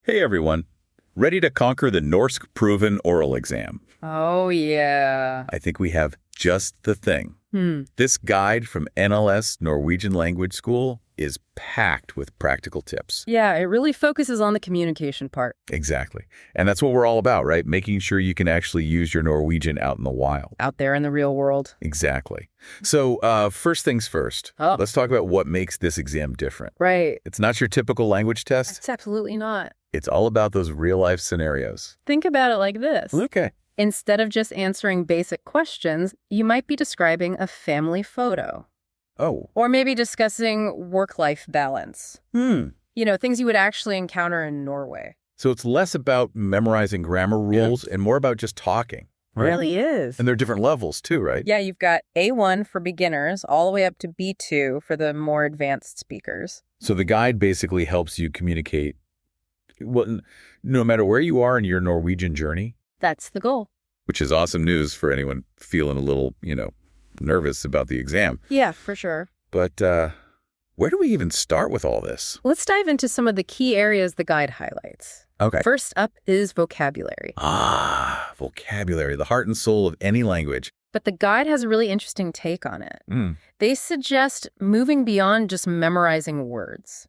Hey everyone, ready to conquer the Norskprøven oral exam? Oh, yeah. I think we have just the thing. This guide from NLS Norwegian Language School is packed with practical tips. Yeah, it really focuses on the communication part. Exactly. And that's what we're all about, right? Making sure you can actually use your Norwegian out in the wild. Out there in the real world. Exactly. So first things first, let's talk about what makes this exam different. Right. It's not your typical language test. It's absolutely not. It's all about those real-life scenarios. Think about it like this. Okay. Instead of just answering basic questions, you might be describing a family photo. Oh. Or maybe discussing work-life balance. You know, things you would actually encounter in Norway. So it's less about memorizing grammar rules and more about just talking. Right? It really is. And there are different levels too, right? Yeah, you've got A1 for beginners all the way up to B2 for the more advanced speakers. So the guide basically helps you communicate, well, no matter where you are in your Norwegian journey. That's the goal. Which is awesome news for anyone feeling a little, nervous about the exam. Yeah, for sure. But where do we even start with all this? Let's dive into some of the key areas the guide highlights. Okay. First up is vocabulary. Vocabulary, the heart and soul of any language. But the guide has a really interesting take on it. They suggest moving beyond just memorizing words.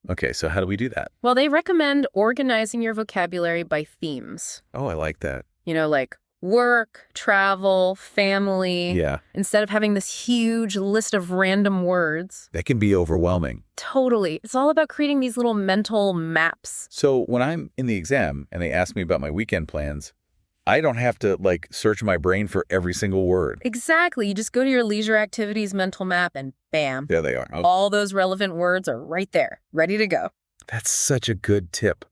Okay, so how do we do that? Well, they recommend organizing your vocabulary by themes. Oh, I like that. You know, like work, travel, family. Yeah. Instead of having this huge list of random words. That can be overwhelming. Totally. It's all about creating these little mental maps. So when I'm in the exam and they ask me about my weekend plans, I don't have to, search my brain for every single word. Exactly. You just go to your leisure activities mental map and bam. There they are. Oh. All those relevant words are right there, ready to go. That's such a good tip.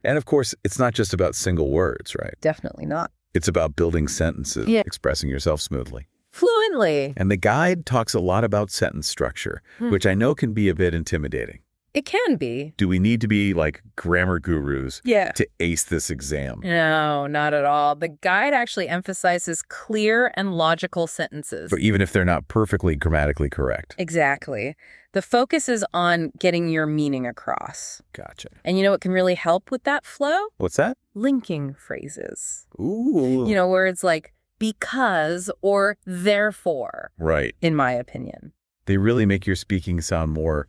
And of course, it's not just about single words, right? Definitely not. It's about building sentences, expressing yourself smoothly. Fluently. And the guide talks a lot about sentence structure, which I know can be a bit intimidating. It can be. Do we need to be like grammar gurus to ace this exam? No, not at all. The guide actually emphasizes clear and logical sentences. But even if they're not perfectly grammatically correct. Exactly. The focus is on getting your meaning across. Gotcha. And you know what can really help with that flow? What's that? Linking phrases. Ooh. You know, words like because or therefore. Right. In my opinion. They really make your speaking sound more,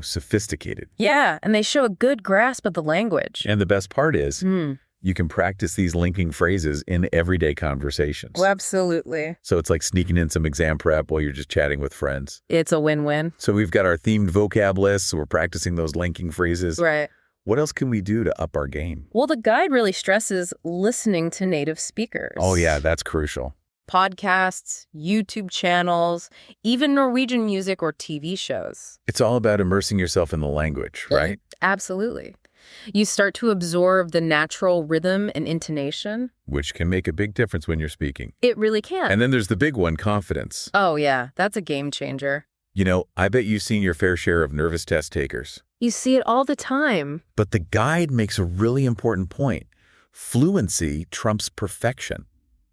sophisticated. Yeah, and they show a good grasp of the language. And the best part is, you can practice these linking phrases in everyday conversations. Well, absolutely. So it's like sneaking in some exam prep while you're just chatting with friends. It's a win-win. So we've got our themed vocab lists, so we're practicing those linking phrases. Right. What else can we do to up our game? Well, the guide really stresses listening to native speakers. Oh, yeah, that's crucial. Podcasts, YouTube channels, even Norwegian music or TV shows. It's all about immersing yourself in the language, right? Absolutely. You start to absorb the natural rhythm and intonation. Which can make a big difference when you're speaking. It really can. And then there's the big one, confidence. Oh, yeah, that's a game changer. You know, I bet you've seen your fair share of nervous test takers. You see it all the time. But the guide makes a really important point. Fluency trumps perfection.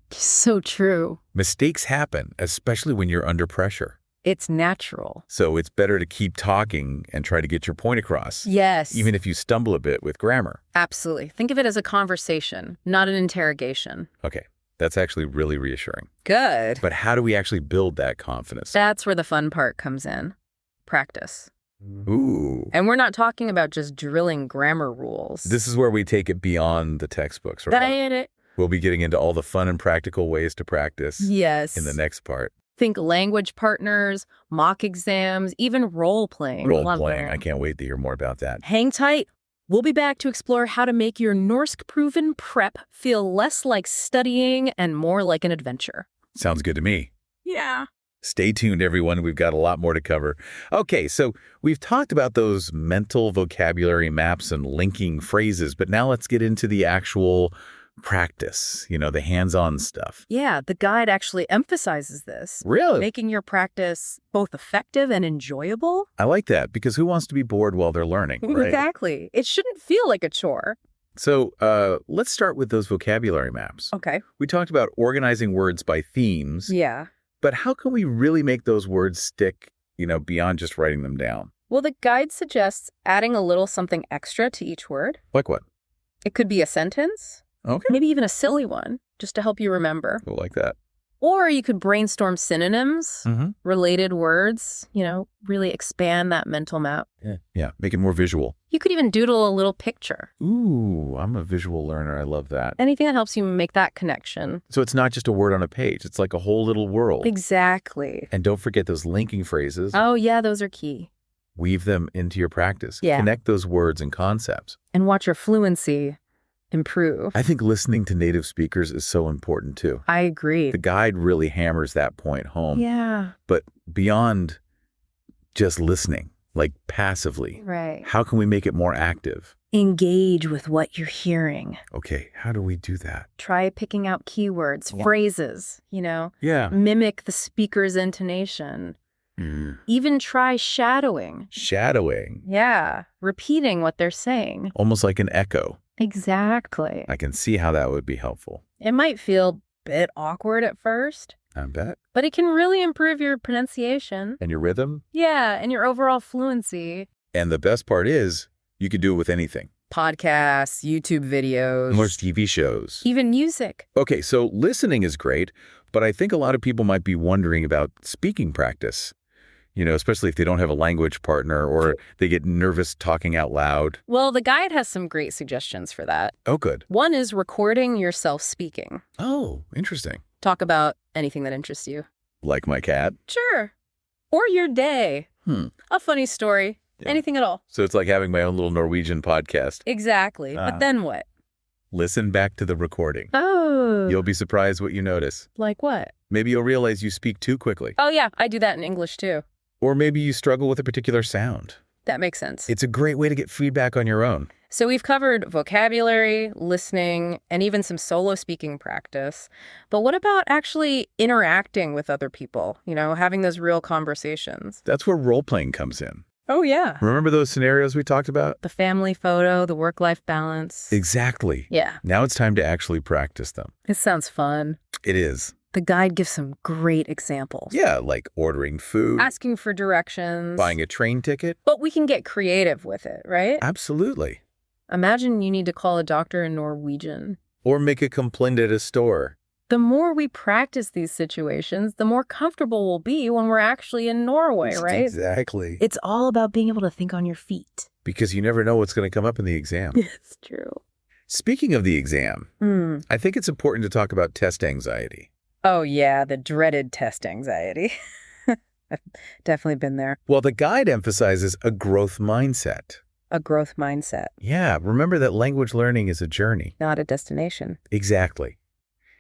So true. Mistakes happen, especially when you're under pressure. It's natural. So it's better to keep talking and try to get your point across. Yes. Even if you stumble a bit with grammar. Absolutely. Think of it as a conversation, not an interrogation. Okay. That's actually really reassuring. Good. But how do we actually build that confidence? That's where the fun part comes in. Practice. Ooh. And we're not talking about just drilling grammar rules. This is where we take it beyond the textbooks, right? That's it. We'll be getting into all the fun and practical ways to practice in the next part. Think language partners, mock exams, even role-playing. Role-playing. I can't wait to hear more about that. Hang tight. We'll be back to explore how to make your Norskprøven prep feel less like studying and more like an adventure. Sounds good to me. Yeah. Stay tuned, everyone. We've got a lot more to cover. Okay, so we've talked about those mental vocabulary maps and linking phrases, but now let's get into the actual practice, the hands-on stuff. Yeah, the guide actually emphasizes this. Really? Making your practice both effective and enjoyable. I like that, because who wants to be bored while they're learning, right? Exactly. It shouldn't feel like a chore. So let's start with those vocabulary maps. Okay. We talked about organizing words by themes. Yeah. But how can we really make those words stick, beyond just writing them down? Well, the guide suggests adding a little something extra to each word. Like what? It could be a sentence, Okay. maybe even a silly one, just to help you remember. Cool, like that. Or you could brainstorm synonyms, related words, really expand that mental map. Yeah, make it more visual. You could even doodle a little picture. Ooh, I'm a visual learner. I love that. Anything that helps you make that connection. So it's not just a word on a page. It's like a whole little world. Exactly. And don't forget those linking phrases. Oh, yeah, those are key. Weave them into your practice. Yeah. Connect those words and concepts. And watch your fluency improve. I think listening to native speakers is so important too. I agree. The guide really hammers that point home. Yeah. But beyond just listening, like passively, Right. how can we make it more active? Engage with what you're hearing. Okay, how do we do that? Try picking out keywords, phrases, Yeah. Mimic the speaker's intonation. Even try shadowing. Shadowing. Yeah. Repeating what they're saying. Almost like an echo. Exactly. I can see how that would be helpful. It might feel a bit awkward at first, I bet. but it can really improve your pronunciation. And your rhythm? Yeah, and your overall fluency. And the best part is, you could do it with anything. Podcasts, YouTube videos. More TV shows. Even music. Okay, so listening is great, but I think a lot of people might be wondering about speaking practice. Especially if they don't have a language partner or they get nervous talking out loud. Well, the guide has some great suggestions for that. Oh, good. One is recording yourself speaking. Oh, interesting. Talk about anything that interests you. Like my cat? Sure. Or your day. A funny story. Yeah. Anything at all. So it's like having my own little Norwegian podcast. Exactly. But then what? Listen back to the recording. Oh. You'll be surprised what you notice. Like what? Maybe you'll realize you speak too quickly. Oh, yeah. I do that in English, too. Or maybe you struggle with a particular sound. That makes sense. It's a great way to get feedback on your own. So we've covered vocabulary, listening, and even some solo speaking practice. But what about actually interacting with other people, having those real conversations? That's where role-playing comes in. Oh, yeah. Remember those scenarios we talked about? The family photo, the work-life balance. Exactly. Yeah. Now it's time to actually practice them. It sounds fun. It is. The guide gives some great examples. Yeah, like ordering food, Asking for directions. buying a train ticket. But we can get creative with it, right? Absolutely. Imagine you need to call a doctor in Norwegian. Or make a complaint at a store. The more we practice these situations, the more comfortable we'll be when we're actually in Norway, right? Exactly. It's all about being able to think on your feet. Because you never know what's going to come up in the exam. It's true. Speaking of the exam, I think it's important to talk about test anxiety. Oh, yeah, the dreaded test anxiety. I've definitely been there. Well, the guide emphasizes a growth mindset. A growth mindset, Yeah, remember that language learning is a journey. not a destination. Exactly.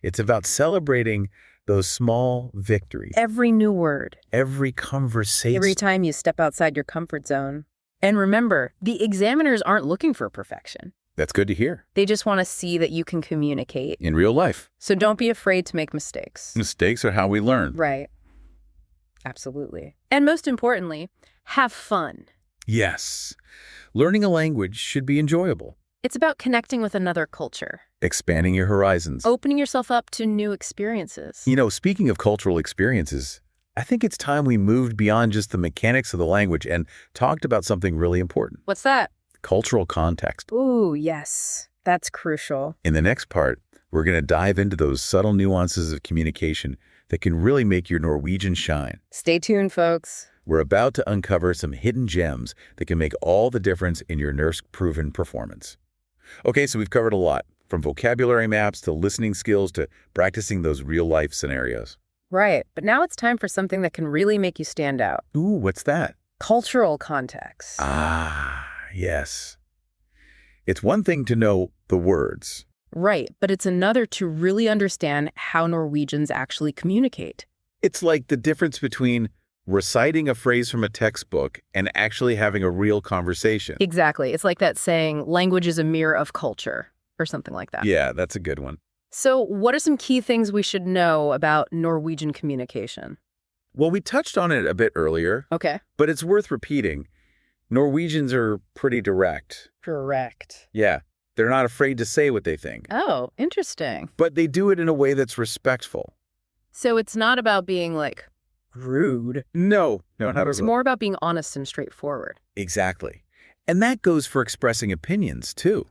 It's about celebrating those small victories. Every new word. Every conversation. Every time you step outside your comfort zone. And remember, the examiners aren't looking for perfection. That's good to hear. They just want to see that you can communicate. In real life, So don't be afraid to make mistakes. mistakes are how we learn. Right. Absolutely. And most importantly, have fun. Yes. Learning a language should be enjoyable. It's about connecting with another culture, Expanding your horizons. opening yourself up to new experiences. Speaking of cultural experiences, I think it's time we moved beyond just the mechanics of the language and talked about something really important. What's that? Cultural context. Ooh, yes. That's crucial. In the next part, we're going to dive into those subtle nuances of communication that can really make your Norwegian shine. Stay tuned, folks. We're about to uncover some hidden gems that can make all the difference in your Norskprøven performance. Okay, so we've covered a lot, from vocabulary maps to listening skills to practicing those real-life scenarios. Right. But now it's time for something that can really make you stand out. Ooh, what's that? Cultural context. Ah, yes. It's one thing to know the words. Right. But it's another to really understand how Norwegians actually communicate. It's like the difference between reciting a phrase from a textbook and actually having a real conversation. Exactly. It's like that saying, language is a mirror of culture, or something like that. Yeah, that's a good one. So what are some key things we should know about Norwegian communication? Well, we touched on it a bit earlier, Okay. but it's worth repeating. Norwegians are pretty direct. Correct. Yeah, they're not afraid to say what they think, Oh, interesting. but they do it in a way that's respectful. So it's not about being, like, rude. No, not at It's all. more about being honest and straightforward. Exactly. And that goes for expressing opinions, too.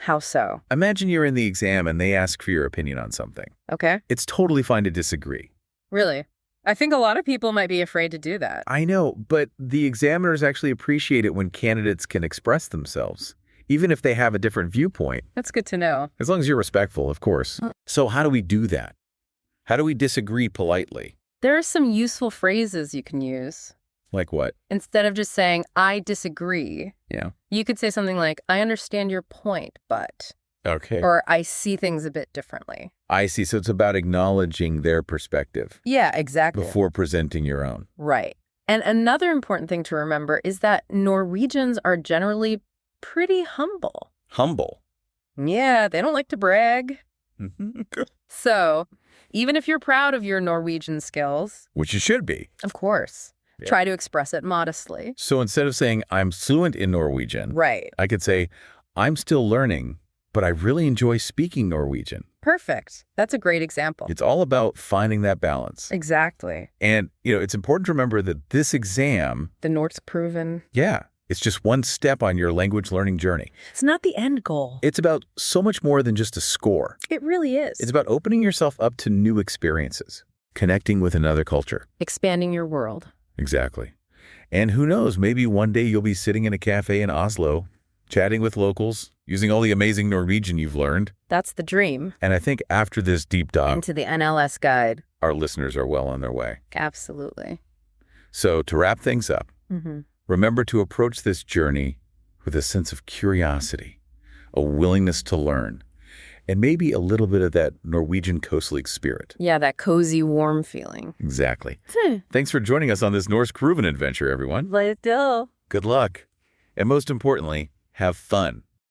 How so? Imagine you're in the exam and they ask for your opinion on something. Okay. It's totally fine to disagree. Really? I think a lot of people might be afraid to do that. I know, but the examiners actually appreciate it when candidates can express themselves, even if they have a different viewpoint. That's good to know. As long as you're respectful, of course. So how do we do that? How do we disagree politely? There are some useful phrases you can use. Like what? Instead of just saying, I disagree, Yeah. you could say something like, I understand your point, but, Okay. or I see things a bit differently. I see. So it's about acknowledging their perspective Yeah, exactly. before presenting your own. Right. And another important thing to remember is that Norwegians are generally pretty humble. Humble. Yeah, they don't like to brag. Mm-hmm. So, even if you're proud of your Norwegian skills, Which you should be. of course, Yeah. try to express it modestly. So instead of saying, I'm fluent in Norwegian, Right. I could say, I'm still learning, but I really enjoy speaking Norwegian. Perfect. That's a great example. It's all about finding that balance. Exactly. And, it's important to remember that this exam, The Norskprøven. it's just one step on your language learning journey. It's not the end goal. It's about so much more than just a score. It really is. It's about opening yourself up to new experiences, connecting with another culture. expanding your world. Exactly. And who knows, maybe one day you'll be sitting in a cafe in Oslo, chatting with locals, using all the amazing Norwegian you've learned. That's the dream. And I think after this deep dive, Into the NLS guide. our listeners are well on their way. Absolutely. So to wrap things up, Mm-hmm. remember to approach this journey with a sense of curiosity, a willingness to learn, and maybe a little bit of that Norwegian Coast League spirit. Yeah, that cozy, warm feeling. Exactly. Thanks for joining us on this Norskprøven adventure, everyone. Let's go. Good luck. And most importantly, have fun.